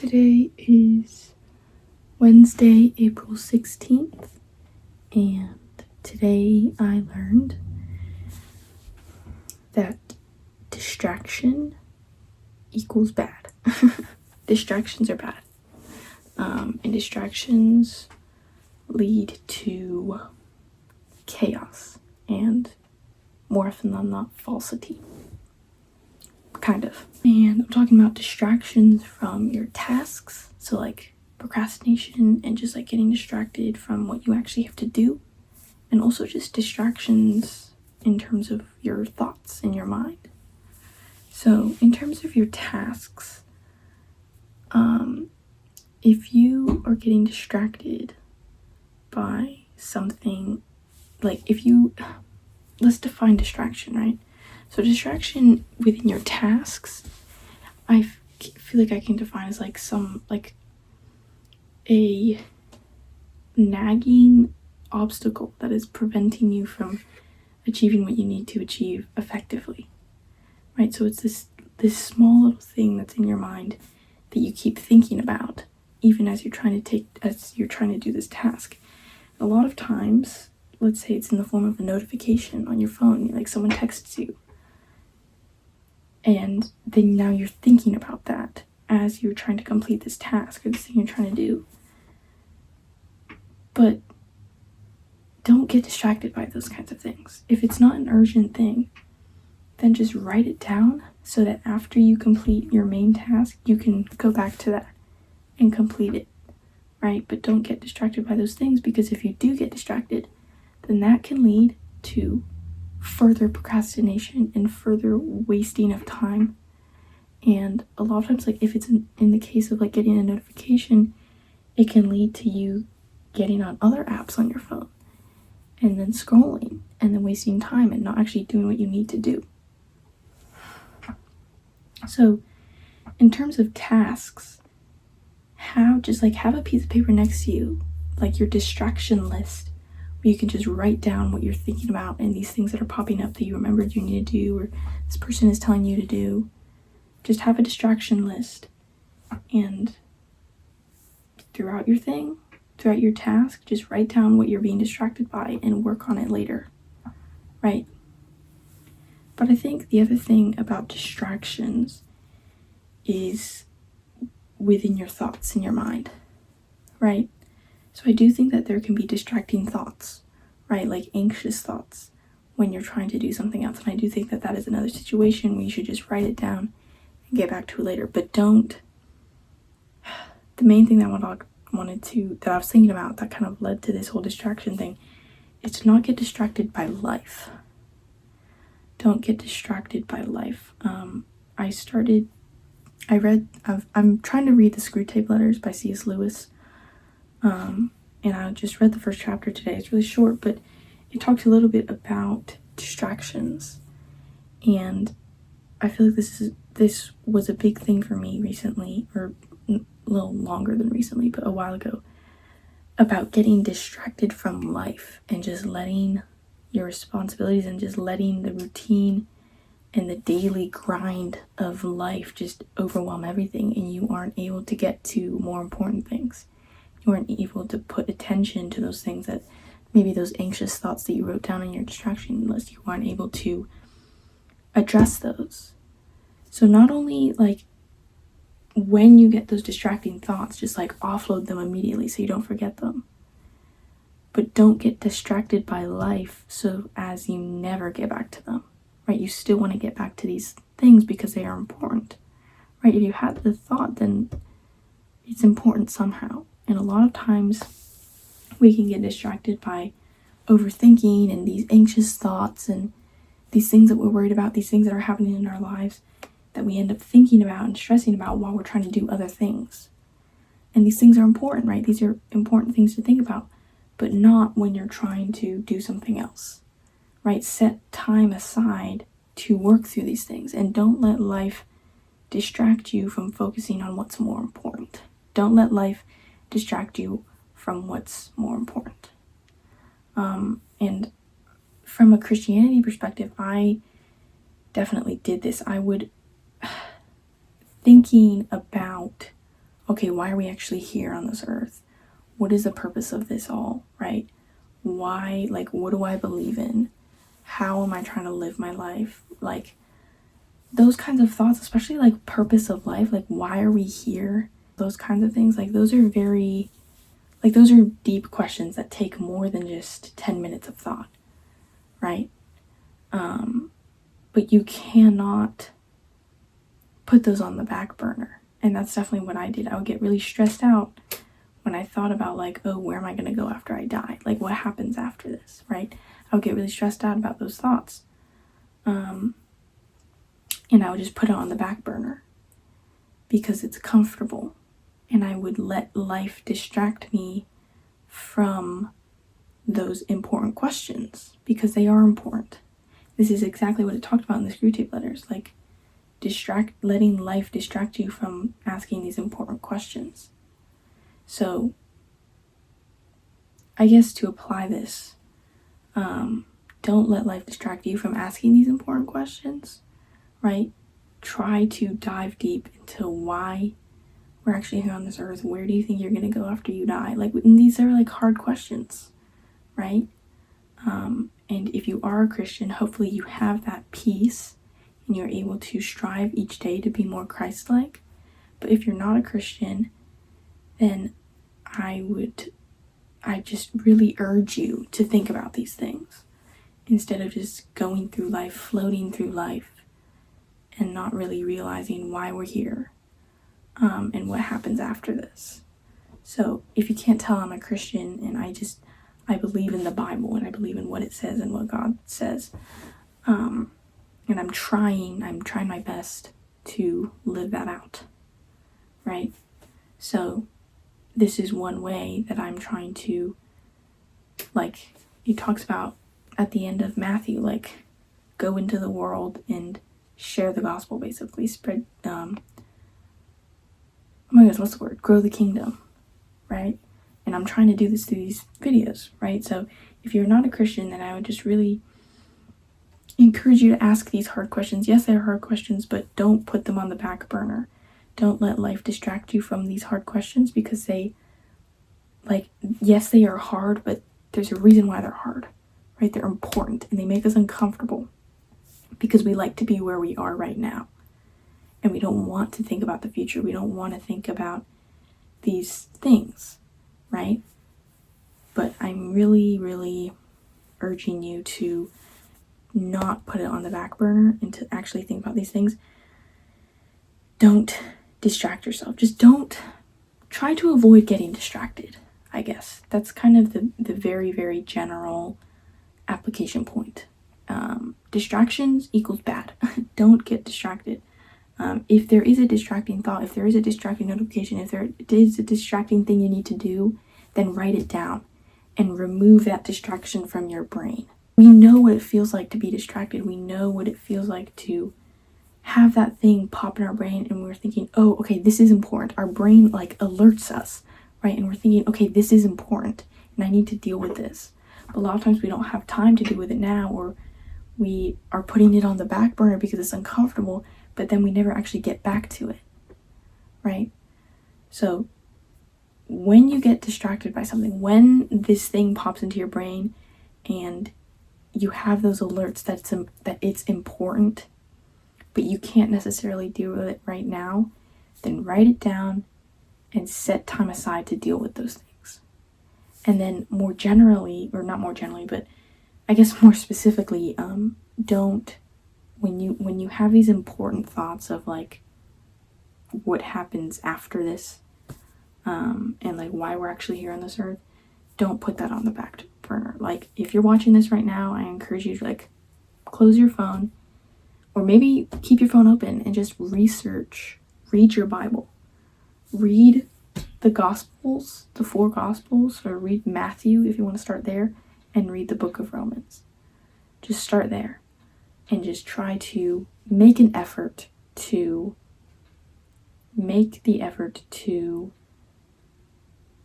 Today is Wednesday, April 16th, and today I learned that distraction equals bad. Distractions are bad. And distractions lead to chaos and, more often than not, falsity. Kind of. And I'm talking about distractions from your tasks, so like procrastination and just like getting distracted from what you actually have to do, and also just distractions in terms of your thoughts in your mind. So in terms of your tasks, if you are getting distracted by something, like let's define distraction, right? So distraction within your tasks, I feel like I can define as like a nagging obstacle that is preventing you from achieving what you need to achieve effectively, right? So it's this small little thing that's in your mind that you keep thinking about, even as you're trying to do this task. A lot of times, let's say it's in the form of a notification on your phone, like someone texts you, and then now you're thinking about that as you're trying to complete this task or this thing you're trying to do. But don't get distracted by those kinds of things. If it's not an urgent thing, then just write it down so that after you complete your main task, you can go back to that and complete it, right? But don't get distracted by those things, because if you do get distracted, then that can lead to further procrastination and further wasting of time. And a lot of times, like if it's in the case of like getting a notification, it can lead to you getting on other apps on your phone and then scrolling and then wasting time and not actually doing what you need to do. So in terms of tasks, have a piece of paper next to you, like your distraction list, where you can just write down what you're thinking about and these things that are popping up that you remembered you need to do, or this person is telling you to do. Just have a distraction list, and throughout your task, just write down what you're being distracted by and work on it later, right? But I think the other thing about distractions is within your thoughts in your mind, right? So I do think that there can be distracting thoughts, right? Like anxious thoughts when you're trying to do something else. And I do think that that is another situation where you should just write it down and get back to it later. But the main thing that I was thinking about that kind of led to this whole distraction thing is to not get distracted by life. Don't get distracted by life. I'm trying to read the Screwtape Letters by C.S. Lewis. And I just read the first chapter today. It's really short, but it talks a little bit about distractions. And I feel like this was a big thing for me recently, or a little longer than recently, but a while ago, about getting distracted from life and just letting your responsibilities and just letting the routine and the daily grind of life just overwhelm everything, and you aren't able to get to more important things. You aren't able to put attention to those things, that maybe those anxious thoughts that you wrote down in your distraction list, you aren't able to address those. So not only like when you get those distracting thoughts, just like offload them immediately so you don't forget them. But don't get distracted by life so as you never get back to them, right? You still want to get back to these things because they are important, right? If you had the thought, then it's important somehow. And a lot of times we can get distracted by overthinking and these anxious thoughts and these things that we're worried about, these things that are happening in our lives that we end up thinking about and stressing about while we're trying to do other things. And these things are important, right? These are important things to think about, but not when you're trying to do something else, right? Set time aside to work through these things, and don't let life distract you from focusing on what's more important. Don't let life distract you from what's more important. And from a Christianity perspective, I definitely did this. I would thinking about okay, why are we actually here on this earth? What is the purpose of this all, right? Why, like, what do I believe in? How am I trying to live my life? Like, those kinds of thoughts, especially like purpose of life, like why are we here? Those kinds of things, like those are those are deep questions that take more than just 10 minutes of thought, right? But you cannot put those on the back burner. And that's definitely what I did. I would get really stressed out when I thought about like, oh, where am I going to go after I die? Like what happens after this, right? I would get really stressed out about those thoughts. And I would just put it on the back burner because it's comfortable. And I would let life distract me from those important questions because they are important. This is exactly what it talked about in the Screwtape Letters, like letting life distract you from asking these important questions. So I guess to apply this, don't let life distract you from asking these important questions, right? Try to dive deep into why we're actually here on this earth. Where do you think you're going to go after you die? Like, these are like hard questions, right? And if you are a Christian, hopefully you have that peace and you're able to strive each day to be more Christ-like. But if you're not a Christian, then I just really urge you to think about these things instead of just going through life, floating through life, and not really realizing why we're here, and what happens after this. So if you can't tell, I'm a Christian, and I believe in the Bible, and I believe in what it says and what God says. And I'm trying my best to live that out, right? So this is one way that I'm trying to, like, he talks about at the end of Matthew, like, go into the world and share the gospel, basically. Spread, oh my goodness, what's the word? Grow the kingdom, right? And I'm trying to do this through these videos, right? So if you're not a Christian, then I would just really encourage you to ask these hard questions. Yes, they're hard questions, but don't put them on the back burner. Don't let life distract you from these hard questions because yes, they are hard, but there's a reason why they're hard, right? They're important and they make us uncomfortable because we like to be where we are right now. And we don't want to think about the future. We don't want to think about these things, right? But I'm really, really urging you to not put it on the back burner and to actually think about these things. Don't distract yourself. Just don't try to avoid getting distracted, I guess. That's kind of the very, very general application point. Distractions equals bad. Don't get distracted. If there is a distracting thought, if there is a distracting notification, if there is a distracting thing you need to do, then write it down and remove that distraction from your brain. We know what it feels like to be distracted. We know what it feels like to have that thing pop in our brain and we're thinking, oh, okay, this is important. Our brain like alerts us, right? And we're thinking, okay, this is important and I need to deal with this. But a lot of times we don't have time to deal with it now, or we are putting it on the back burner because it's uncomfortable, but then we never actually get back to it, right? So when you get distracted by something, when this thing pops into your brain and you have those alerts that it's important, but you can't necessarily deal with it right now, then write it down and set time aside to deal with those things. And then more generally, or not more generally, but I guess more specifically, don't, when you have these important thoughts of like what happens after this, and like why we're actually here on this earth, don't put that on the back burner. Like if you're watching this right now, I encourage you to like close your phone, or maybe keep your phone open and just read your Bible, read the Gospels, the 4 Gospels, or read Matthew if you want to start there, and read the book of Romans. Just start there and just try to make the effort to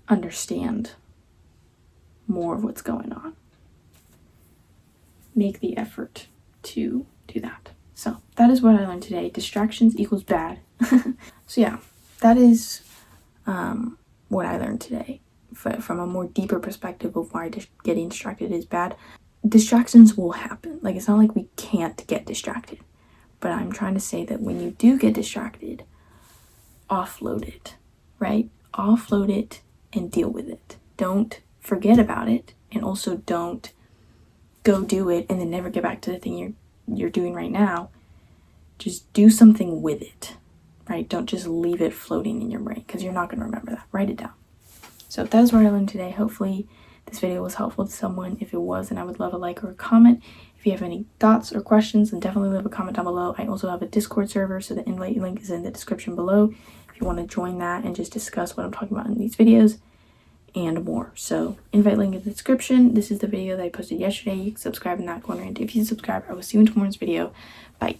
understand more of what's going on. Make the effort to do that. So that is what I learned today. Distractions equals bad. So yeah, that is what I learned today from a more deeper perspective of why getting distracted is bad. Distractions will happen. Like, it's not like we can't get distracted. But I'm trying to say that when you do get distracted, offload it, right? Offload it and deal with it. Don't forget about it, and also don't go do it and then never get back to the thing you're doing right now. Just do something with it, right? Don't just leave it floating in your brain, because you're not going to remember that. Write it down. So that is what I learned today. Hopefully this video was helpful to someone. If it was, then I would love a like or a comment. If you have any thoughts or questions, then definitely leave a comment down below. I also have a Discord server, so the invite link is in the description below if you want to join that and just discuss what I'm talking about in these videos and more. So invite link in the description. This is the video that I posted yesterday. You can subscribe in that corner, and if you subscribe, I will see you in tomorrow's video. Bye.